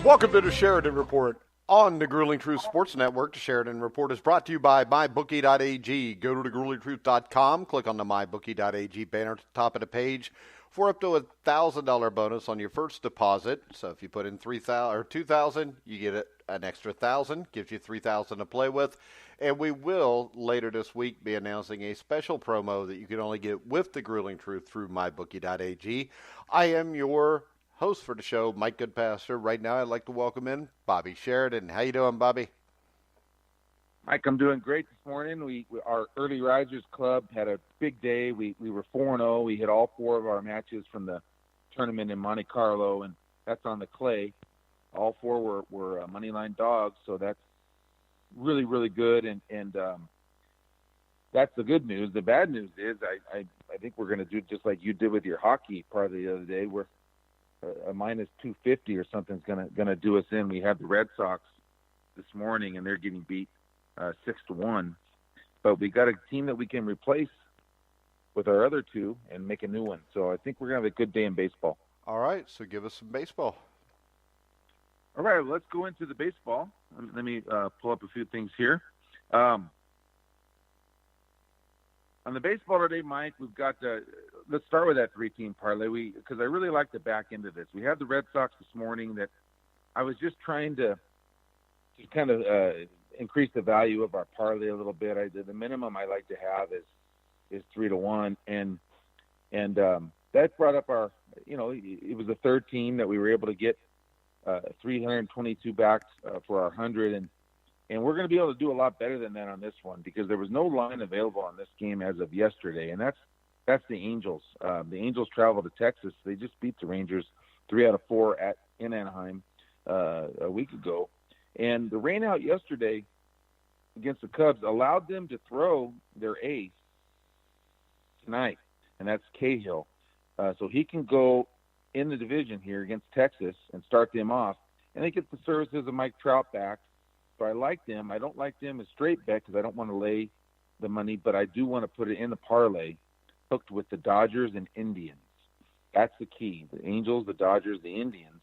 Welcome to the Sheridan Report on the Grueling Truth Sports Network. The Sheridan Report is brought to you by MyBookie.Ag. Go to thegruelingtruth.com, click on the MyBookie.Ag banner at the top of the page for up to a $1,000 bonus on your first deposit. So if you put in $2,000, you get an extra $1,000, gives you $3,000 to play with. And we will later this week be announcing a special promo that you can only get with the Grueling Truth through MyBookie.Ag. I am your host for the show, Mike Goodpasture. Right now, I'd like to welcome in Bobby Sheridan. How you doing, Bobby? Mike, I'm doing great this morning. Our Early Risers Club had a big day. We were 4-0. We hit all 4 of our matches from the tournament in Monte Carlo, and that's on the clay. All 4 were moneyline dogs, so that's really, really good. And that's the good news. The bad news is I think we're going to do just like you did with your hockey part of the other day. We're a minus 250 or something's gonna do us in. We had the Red Sox this morning, and they're getting beat 6-1. But we got a team that we can replace with our other 2 and make a new one. So I think we're gonna have a good day in baseball. All right, so give us some baseball. All right, let's go into the baseball. Let me pull up a few things here. On the baseball today, Mike, we've got let's start with that 3-team parlay. Because I really like the back end of this. We had the Red Sox this morning that I was just trying to kind of increase the value of our parlay a little bit. The minimum I like to have is 3-1, and that brought up our, it was the third team that we were able to get 322 backs for our 100, and we're going to be able to do a lot better than that on this one because there was no line available on this game as of yesterday, and that's the Angels. The Angels traveled to Texas. They just beat the Rangers 3 out of 4 in Anaheim a week ago. And the rain out yesterday against the Cubs allowed them to throw their ace tonight, and that's Cahill. So he can go in the division here against Texas and start them off, and they get the services of Mike Trout back. So I like them. I don't like them as straight bet because I don't want to lay the money, but I do want to put it in the parlay hooked with the Dodgers and Indians. That's the key. The Angels, the Dodgers, the Indians,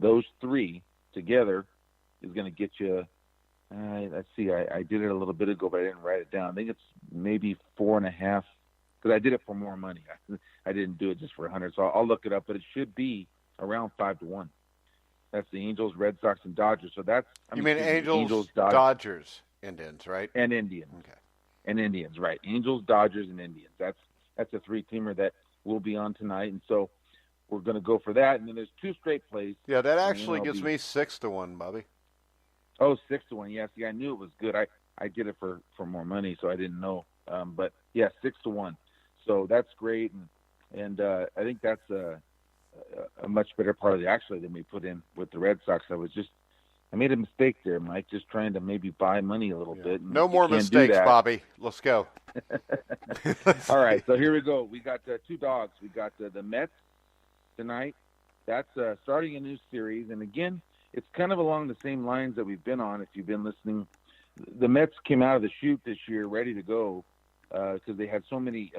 those 3 together is going to get you, let's see, I did it a little bit ago, but I didn't write it down. I think it's maybe 4.5 because I did it for more money. I didn't do it just for 100, so I'll look it up, but it should be around 5-1. That's the Angels, Red Sox, and Dodgers. So that's Angels, Dodgers, Indians, right? And Indians. Okay. And Indians, right? Angels, Dodgers, and Indians. That's a 3-teamer that will be on tonight, and so we're going to go for that. And then there's 2 straight plays. Yeah, that actually gives me 6-1, Bobby. Oh, 6-1. Yeah, see, I knew it was good. I did it for more money, so I didn't know. But yeah, 6-1. So that's great, and I think that's a much better parlay actually than we put in with the Red Sox. I made a mistake there, Mike, just trying to maybe buy money a little bit. No more mistakes, Bobby. Let's go. All right, so here we go. We got 2 dogs. We got the Mets tonight. That's starting a new series, and again, it's kind of along the same lines that we've been on if you've been listening. The Mets came out of the chute this year ready to go because they had so many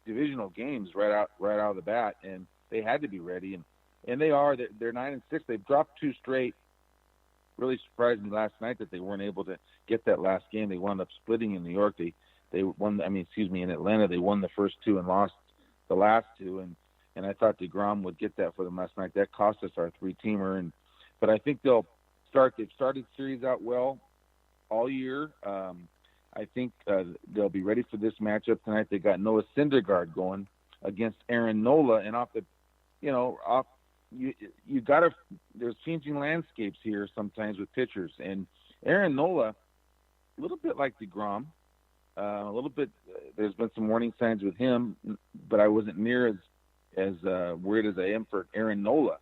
divisional games right out of the bat, and they had to be ready, and they are. They're 9-6. They've dropped 2 straight. Really surprised me last night that they weren't able to get that last game. They wound up splitting in New York. They won. In Atlanta, they won the first 2 and lost the last 2. And I thought DeGrom would get that for them last night. That cost us our 3-teamer. But I think they've started the series out well all year. I think they'll be ready for this matchup tonight. They got Noah Syndergaard going against Aaron Nola, and you got to. There's changing landscapes here sometimes with pitchers, and Aaron Nola, a little bit like DeGrom, a little bit. There's been some warning signs with him, but I wasn't near as worried as I am for Aaron Nola,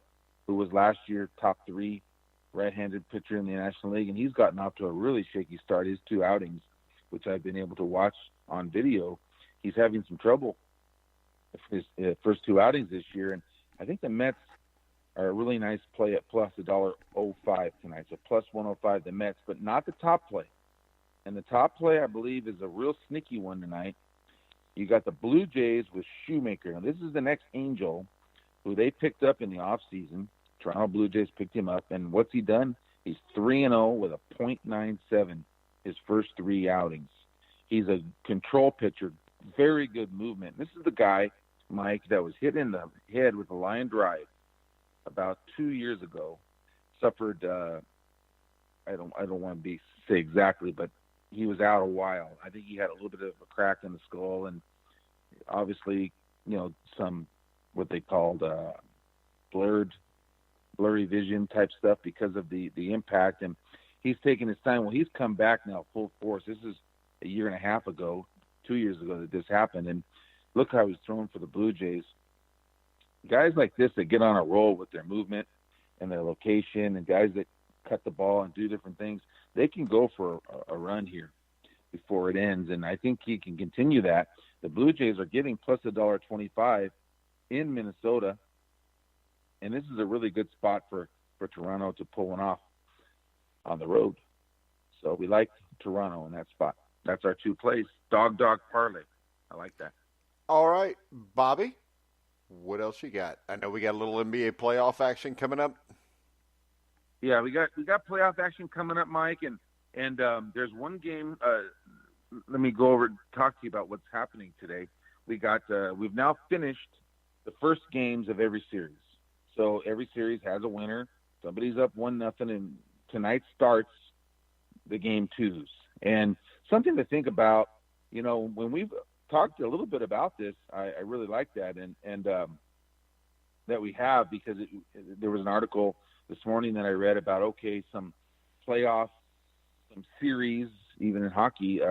who was last year top 3 right-handed pitcher in the National League, and he's gotten off to a really shaky start. His 2 outings, which I've been able to watch on video, he's having some trouble his first 2 outings this year, and I think the Mets are a really nice play at plus $1.05 tonight. So plus 105 the Mets, but not the top play. And the top play, I believe, is a real sneaky one tonight. You got the Blue Jays with Shoemaker. Now, this is the next Angel who they picked up in the offseason, Toronto Blue Jays picked him up, and what's he done? He's 3-0 with a .97 his first 3 outings. He's a control pitcher, very good movement. This is the guy, Mike, that was hit in the head with a line drive about 2 years ago. Suffered, I don't want to say exactly, but he was out a while. I think he had a little bit of a crack in the skull, and obviously, some what they called blurry vision type stuff because of the impact. And he's taking his time. Well, he's come back now full force. This is a year and a half ago, 2 years ago that this happened. And look how he's thrown for the Blue Jays. Guys like this that get on a roll with their movement and their location, and guys that cut the ball and do different things, they can go for a run here before it ends. And I think he can continue that. The Blue Jays are getting plus $1.25 in Minnesota. And this is a really good spot for Toronto to pull one off on the road. So we like Toronto in that spot. That's our 2 plays. Dog parlay. I like that. All right, Bobby, what else you got? I know we got a little NBA playoff action coming up. Yeah, we got playoff action coming up, Mike, and there's one game. Let me go over and talk to you about what's happening today. We've now finished the first games of every series. So every series has a winner. Somebody's up 1-0, and tonight starts the game 2s. And something to think about, when we've talked a little bit about this, I really like that, and that we have, because there was an article this morning that I read about, some playoffs, some series, even in hockey,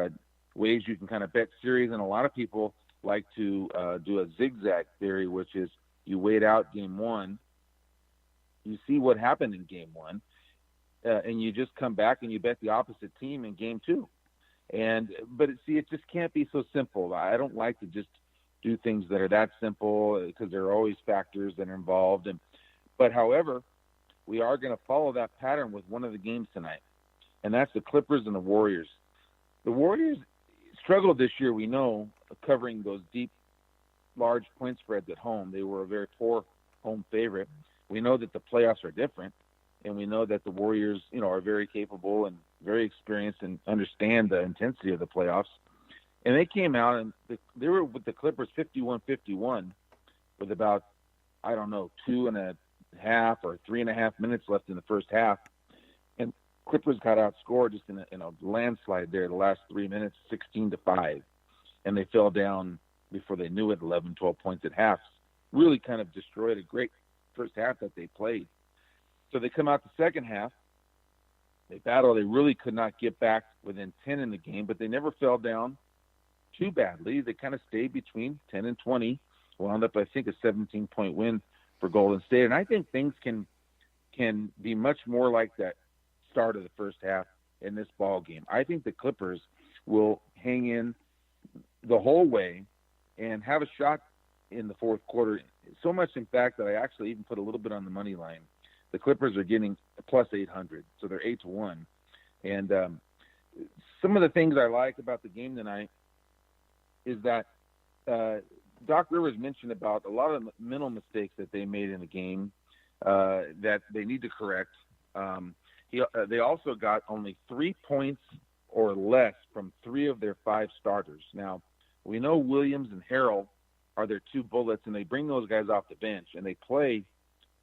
ways you can kind of bet series. And a lot of people like to do a zigzag theory, which is you wait out game 1, you see what happened in game 1, and you just come back and you bet the opposite team in game 2. But it just can't be so simple. I don't like to just do things that are that simple, because there are always factors that are involved. But however, we are going to follow that pattern with one of the games tonight, and that's the Clippers and the Warriors. The Warriors struggled this year, we know, covering those deep, large point spreads at home. They were a very poor home favorite. We know that the playoffs are different, and we know that the Warriors, are very capable and very experienced and understand the intensity of the playoffs. And they came out, and they were with the Clippers 51-51 with about, 2.5 or 3.5 minutes left in the first half. And Clippers got outscored just in a landslide there the last 3 minutes, 16-5. And they fell down before they knew it, 11, 12 points at half. Really kind of destroyed a great first half that they played. So they come out the second half. They battle. They really could not get back within 10 in the game, but they never fell down too badly. They kind of stayed between 10 and 20. Wound up, I think, a 17-point win for Golden State. And I think things can be much more like that start of the first half in this ball game. I think the Clippers will hang in the whole way and have a shot in the fourth quarter. So much, in fact, that I actually even put a little bit on the money line. The Clippers are getting plus 800, so they're 8-1. And some of the things I like about the game tonight is that Doc Rivers mentioned about a lot of mental mistakes that they made in the game that they need to correct. They also got only 3 points or less from 3 of their 5 starters. Now, we know Williams and Harrell are their 2 bullets, and they bring those guys off the bench, and they play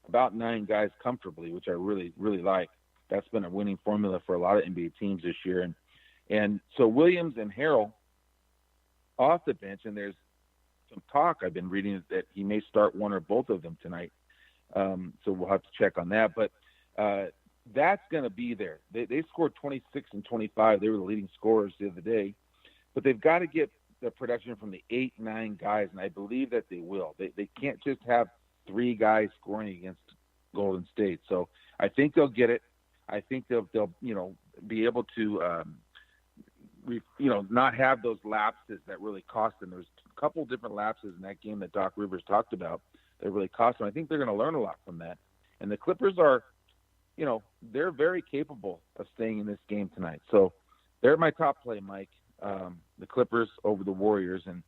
about 9 guys comfortably, which I really, really like. That's been a winning formula for a lot of NBA teams this year. And so Williams and Harrell off the bench, and there's some talk I've been reading that he may start one or both of them tonight. So we'll have to check on that. But that's going to be there. They scored 26 and 25. They were the leading scorers the other day. But they've got to get the production from the 8-9 guys, and I believe that they will. They can't just have 3 guys scoring against Golden State. So I think they'll get it. I think they'll be able to not have those lapses that really cost them. There's a couple different lapses in that game that Doc Rivers talked about that really cost them. I think they're going to learn a lot from that. And the Clippers are, they're very capable of staying in this game tonight. So they're my top play, Mike. The Clippers over the Warriors. And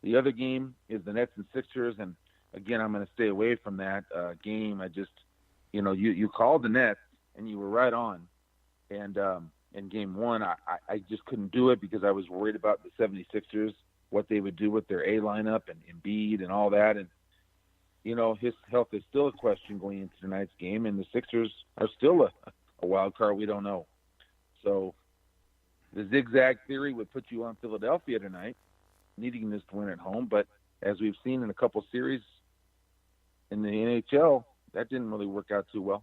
the other game is the Nets and Sixers. And again, I'm going to stay away from that game. you called the net and you were right on. And in game one, I just couldn't do it because I was worried about the 76ers, what they would do with their A lineup and Embiid and all that. And, his health is still a question going into tonight's game, and the Sixers are still a wild card. We don't know. So the zigzag theory would put you on Philadelphia tonight, needing this to win at home. But as we've seen in a couple series in the NHL, that didn't really work out too well.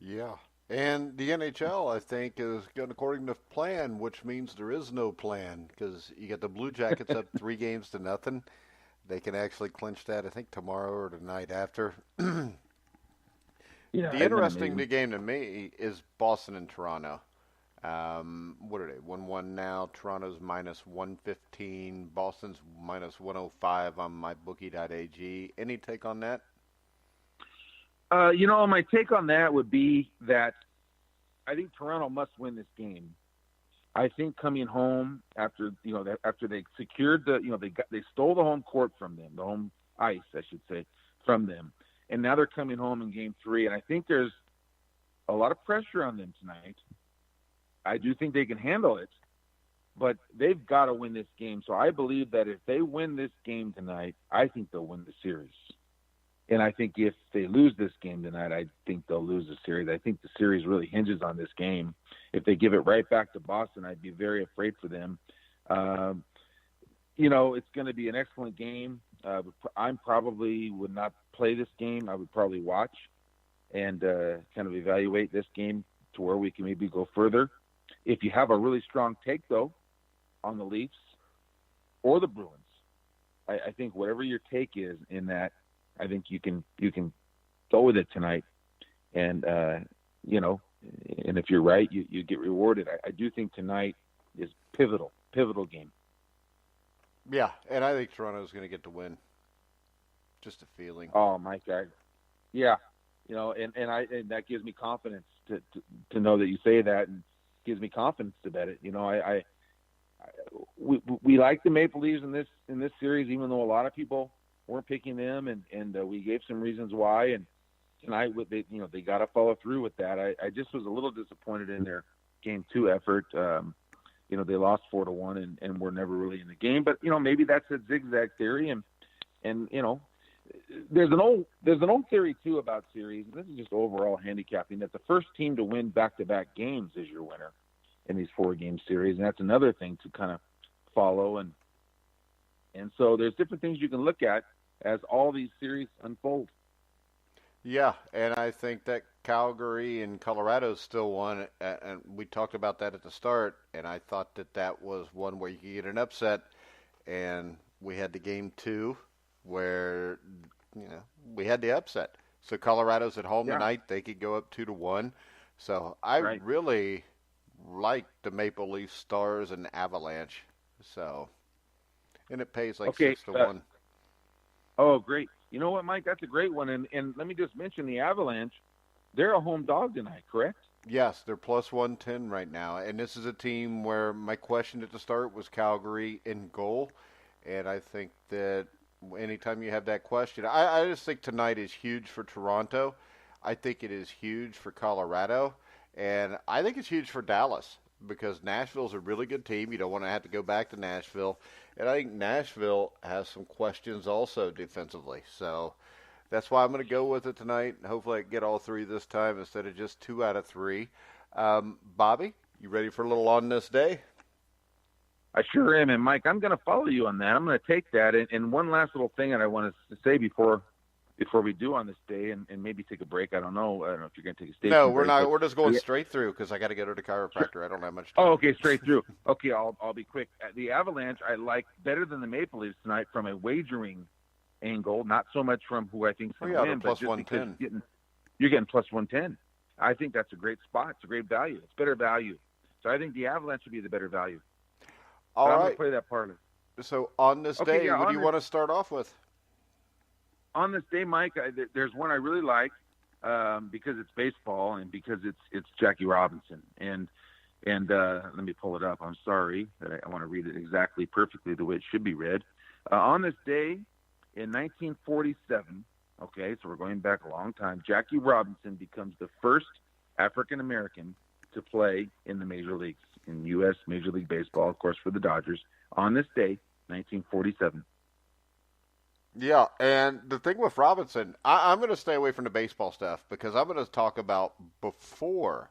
Yeah. And the NHL, I think, is going according to plan, which means there is no plan because you get the Blue Jackets up 3-0. They can actually clinch that, I think, tomorrow or the night after. The interesting game to me is Boston and Toronto. What are they? 1-1 now. Toronto's minus 115. Boston's minus 105 on MyBookie.Ag. Any take on that? My take on that would be that I think Toronto must win this game. I think coming home after they secured they stole the home court from them, the home ice, I should say, from them, and now they're coming home in game 3, and I think there's a lot of pressure on them tonight. I do think they can handle it, but they've got to win this game. So I believe that if they win this game tonight, I think they'll win the series. And I think if they lose this game tonight, I think they'll lose the series. I think the series really hinges on this game. If they give it right back to Boston, I'd be very afraid for them. It's going to be an excellent game. I probably would not play this game. I would probably watch and kind of evaluate this game to where we can maybe go further. If you have a really strong take, though, on the Leafs or the Bruins, I think whatever your take is in that, I think you can go with it tonight, and and if you're right, you get rewarded. I do think tonight is pivotal game. Yeah, and I think Toronto's going to get the win. Just a feeling. Oh my God, yeah, and that gives me confidence to know that you say that, and gives me confidence to bet it. We like the Maple Leafs in this series, even though a lot of people weren't picking them, and we gave some reasons why. And tonight, they got to follow through with that. I just was a little disappointed in their game 2 effort. They lost 4-1 and were never really in the game. But maybe that's a zigzag theory, and there's an old theory too about series. This is just overall handicapping, that the first team to win back-to-back games is your winner in these 4-game series, and that's another thing to kind of follow. And so there's different things you can look at as all these series unfold. Yeah, and I think that Calgary and Colorado still won, and we talked about that at the start, and I thought that was one where you could get an upset, and we had the game 2 where, we had the upset. So Colorado's at home tonight. They could go up 2-1. So I really like the Maple Leaf Stars and Avalanche. So, and it pays like 6-1. Oh, great. You know what, Mike? That's a great one. And let me just mention the Avalanche. They're a home dog tonight, correct? Yes, they're plus 110 right now. And this is a team where my question at the start was Calgary in goal. And I think that anytime you have that question, I just think tonight is huge for Toronto. I think it is huge for Colorado. And I think it's huge for Dallas because Nashville's a really good team. You don't want to have to go back to Nashville. And I think Nashville has some questions also defensively. So that's why I'm going to go with it tonight. Hopefully I can get all 3 this time instead of just 2 out of 3. Bobby, you ready for a little on this day? I sure am. And, Mike, I'm going to follow you on that. I'm going to take that. And one last little thing that I want to say before we do on this day and maybe take a break. I don't know if you're going to take a station No, we're break, not. We're just going straight through because I got to go to the chiropractor. I don't have much time. Oh, okay, straight through. Okay, I'll be quick. The Avalanche I like better than the Maple Leafs tonight from a wagering angle, not so much from who I think is going to win, plus but just 110. You're getting plus 110. I think that's a great spot. It's a great value. It's better value. So I think the Avalanche would be the better value. All right. I'm right. going to play that parlay. So on this day, what do you want to start off with? On this day, Mike, there's one I really like because it's baseball and because it's Jackie Robinson. And let me pull it up. I'm sorry that I want to read it exactly perfectly the way it should be read. On this day in 1947, Okay, so we're going back a long time. Jackie Robinson becomes the first African American to play in the major leagues, in U.S. Major League Baseball, of course, for the Dodgers, on this day, 1947. Yeah, and the thing with Robinson, I'm going to stay away from the baseball stuff because I'm going to talk about before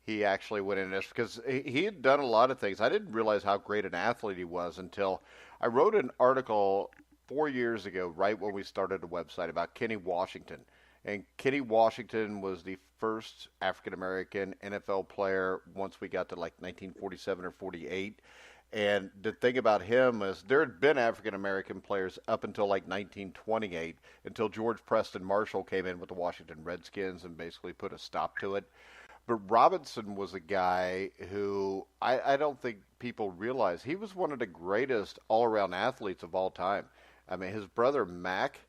he actually went in this because he had done a lot of things. I didn't realize how great an athlete he was until I wrote an article 4 years ago, right when we started the website, about Kenny Washington. And Kenny Washington was the first African American NFL player once we got to like 1947 or 48. And the thing about him is there had been African American players up until like 1928, until George Preston Marshall came in with the Washington Redskins and basically put a stop to it. But Robinson was a guy who I don't think people realize he was one of the greatest all-around athletes of all time. I mean, his brother Mac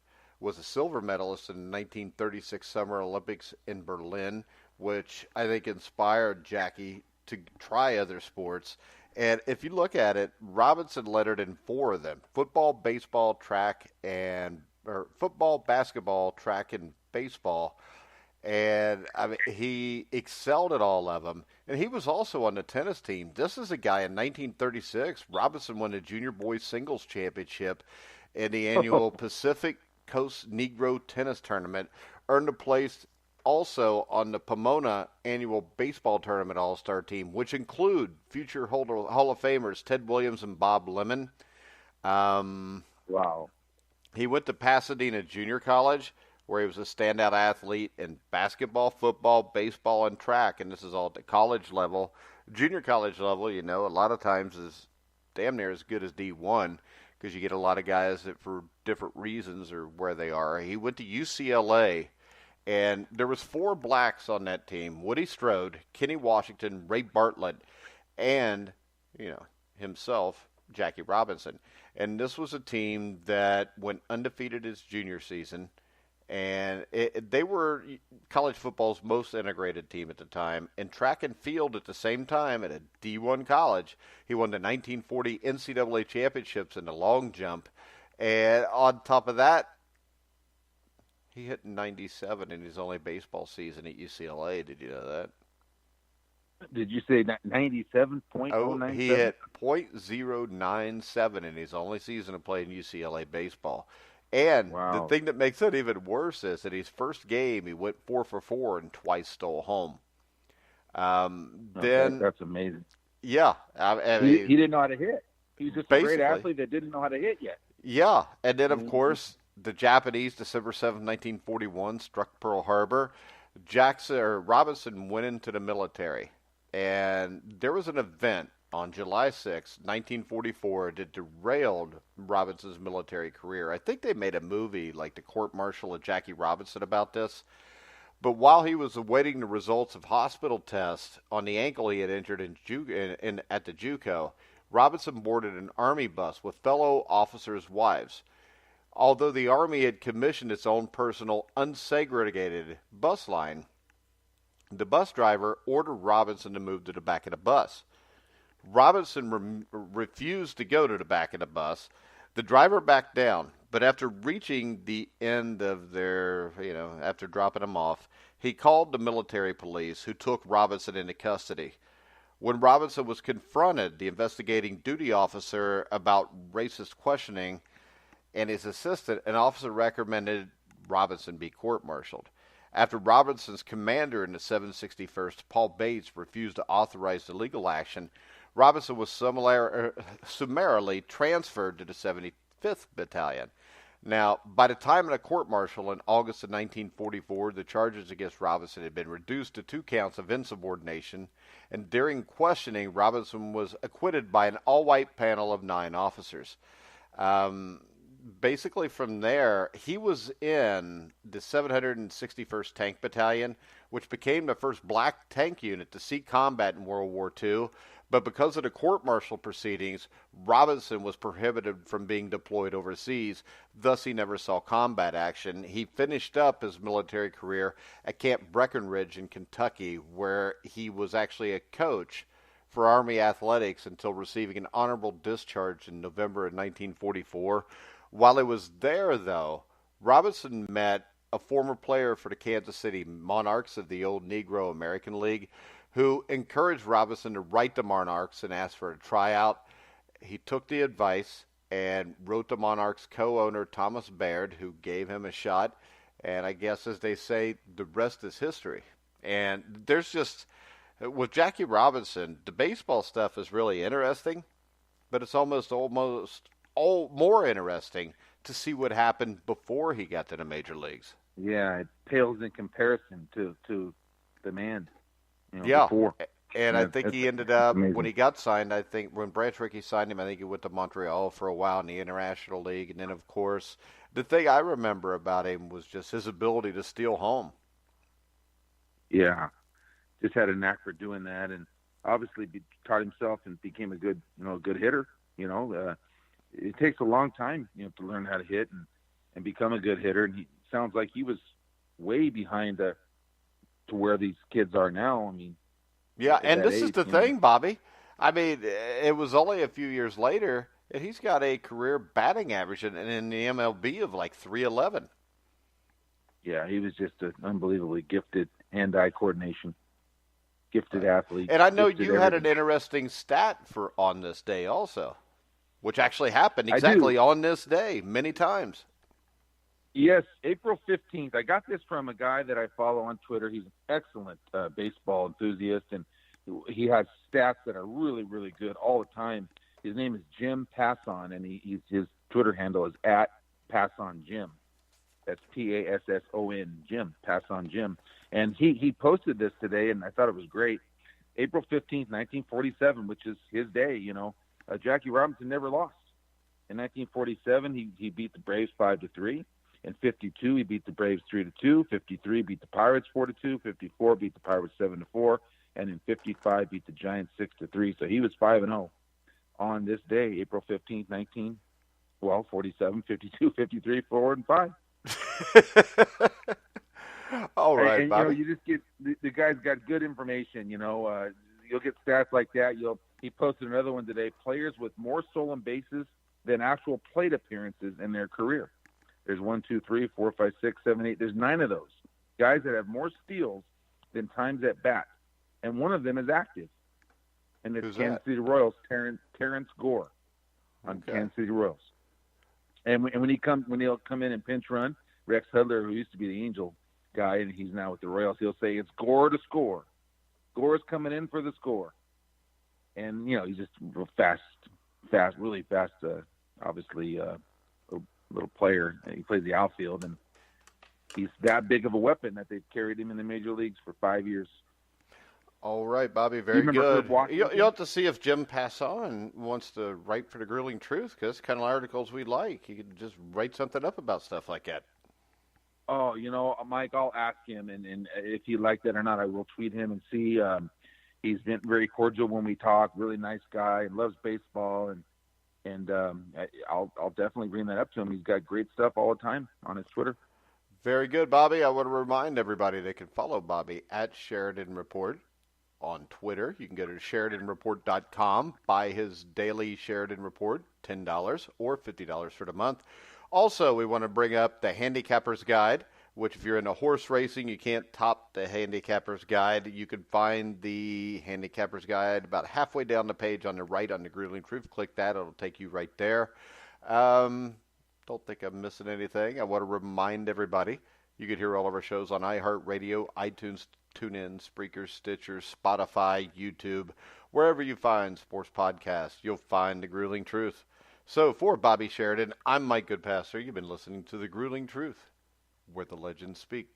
was a silver medalist in the 1936 Summer Olympics in Berlin, which I think inspired Jackie to try other sports. And if you look at it, Robinson lettered in four of them: football, baseball, track, and or football, basketball, track, and baseball. And I mean, he excelled at all of them. And he was also on the tennis team. This is a guy in 1936. Robinson won the junior boys singles championship in the annual Pacific Coast Negro Tennis Tournament. Earned a place also on the Pomona annual baseball tournament all-star team, which include future Hall of Famers Ted Williams and Bob Lemon. Wow. He went to Pasadena Junior College, where he was a standout athlete in basketball, football, baseball, and track. And this is all at the college level. Junior college level, you know, a lot of times is damn near as good as D1 because you get a lot of guys that for different reasons or where they are. He went to UCLA, and there was four blacks on that team: Woody Strode, Kenny Washington, Ray Bartlett, and, you know, himself, Jackie Robinson. And this was a team that went undefeated his junior season. And they were college football's most integrated team at the time. And track and field at the same time at a D1 college. He won the 1940 NCAA championships in the long jump. And on top of that, he hit 97 in his only baseball season at UCLA. Did you know that? Did you say 97.097? Oh, he hit .097 in his only season of playing UCLA baseball. And wow. The thing that makes it even worse is that his first game, he went 4 for 4 and twice stole home. Then that's amazing. Yeah, I mean, he didn't know how to hit. He was just a great athlete that didn't know how to hit yet. Yeah, and then of course the Japanese, December 7th, 1941, struck Pearl Harbor. Robinson went into the military, and there was an event on July 6, 1944, that derailed Robinson's military career. I think they made a movie, like The Court Martial of Jackie Robinson, about this. But while he was awaiting the results of hospital tests on the ankle he had injured at the JUCO, Robinson boarded an Army bus with fellow officers' wives. Although the Army had commissioned its own personal unsegregated bus line, the bus driver ordered Robinson to move to the back of the bus. Robinson refused to go to the back of the bus. The driver backed down, but after reaching the end of after dropping him off, he called the military police, who took Robinson into custody. When Robinson was confronted, the investigating duty officer, about racist questioning and his assistant, an officer recommended Robinson be court-martialed. After Robinson's commander in the 761st, Paul Bates, refused to authorize the legal action, Robinson was summarily transferred to the 75th Battalion. Now, by the time of the court-martial in August of 1944, the charges against Robinson had been reduced to 2 counts of insubordination, and during questioning, Robinson was acquitted by an all-white panel of 9 officers. Basically from there, he was in the 761st Tank Battalion, which became the first black tank unit to see combat in World War II. But because of the court-martial proceedings, Robinson was prohibited from being deployed overseas. Thus, he never saw combat action. He finished up his military career at Camp Breckinridge in Kentucky, where he was actually a coach for Army athletics until receiving an honorable discharge in November of 1944. While he was there, though, Robinson met a former player for the Kansas City Monarchs of the old Negro American League who encouraged Robinson to write the Monarchs and ask for a tryout. He took the advice and wrote the Monarchs co-owner Thomas Baird, who gave him a shot. And I guess, as they say, the rest is history. And there's just, with Jackie Robinson, the baseball stuff is really interesting, but it's almost all more interesting to see what happened before he got to the major leagues. Yeah, it pales in comparison to the man. Before. And I think he ended up, amazing. When he got signed, I think when Branch Rickey signed him, I think he went to Montreal for a while in the International League. And then, of course, the thing I remember about him was just his ability to steal home. Yeah, just had a knack for doing that, and obviously taught himself and became a good hitter. It takes a long time, to learn how to hit and become a good hitter. And he sounds like he was way behind to where these kids are now. I mean, yeah, and this is the thing, Bobby. I mean, it was only a few years later, and he's got a career batting average in the MLB of like .311. Yeah, he was just an unbelievably gifted hand-eye coordination, gifted athlete. And I know you had an interesting stat for on this day also, which actually happened exactly on this day many times. Yes, April 15th. I got this from a guy that I follow on Twitter. He's an excellent baseball enthusiast, and he has stats that are really, really good all the time. His name is Jim Passon, and his Twitter handle is @PassonJim. That's Passon, Jim, Passon Jim. And he posted this today, and I thought it was great. April 15th, 1947, which is his day, Jackie Robinson never lost. In 1947, he beat the Braves 5-3. In 52, he beat the Braves 3-2. 53, beat the Pirates 4-2. 54, beat the Pirates 7-4. And in 55, beat the Giants 6-3. So he was 5-0 on this day, April 15th, 47, 52, 53, 4, and 5. All right, and Bobby. You just get the guy's got good information. You'll get stats like that. He posted another one today: players with more stolen bases than actual plate appearances in their career. There's 1, 2, 3, 4, 5, 6, 7, 8. There's 9 of those guys that have more steals than times at bat, and one of them is active. And it's Kansas City Royals' Terrence Gore on Kansas City Royals. And when he'll come in and pinch run, Rex Hudler, who used to be the Angel guy, and he's now with the Royals, he'll say it's Gore to score. Gore's coming in for the score. And, he's just fast, really fast, obviously a little player. He plays the outfield, and he's that big of a weapon that they've carried him in the major leagues for 5 years. All right, Bobby, very good. You'll have to see if Jim Passon wants to write for the Grueling Truth, because it's the kind of articles we like. He could just write something up about stuff like that. Oh, Mike, I'll ask him, and if he'd like that or not, I will tweet him and see. He's been very cordial when we talk, really nice guy, and loves baseball, and I'll definitely bring that up to him. He's got great stuff all the time on his Twitter. Very good, Bobby. I want to remind everybody they can follow Bobby at Sheridan Report on Twitter. You can go to SheridanReport.com, buy his daily Sheridan Report, $10 or $50 for the month. Also, we want to bring up the Handicapper's Guide, which if you're into horse racing, you can't top the Handicapper's Guide. You can find the Handicapper's Guide about halfway down the page on the right on the Grueling Truth. Click that. It'll take you right there. Don't think I'm missing anything. I want to remind everybody you can hear all of our shows on iHeartRadio, iTunes, TuneIn, Spreaker, Stitcher, Spotify, YouTube. Wherever you find sports podcasts, you'll find the Grueling Truth. So for Bobby Sheridan, I'm Mike Goodpasser. You've been listening to the Grueling Truth, where the legends speak.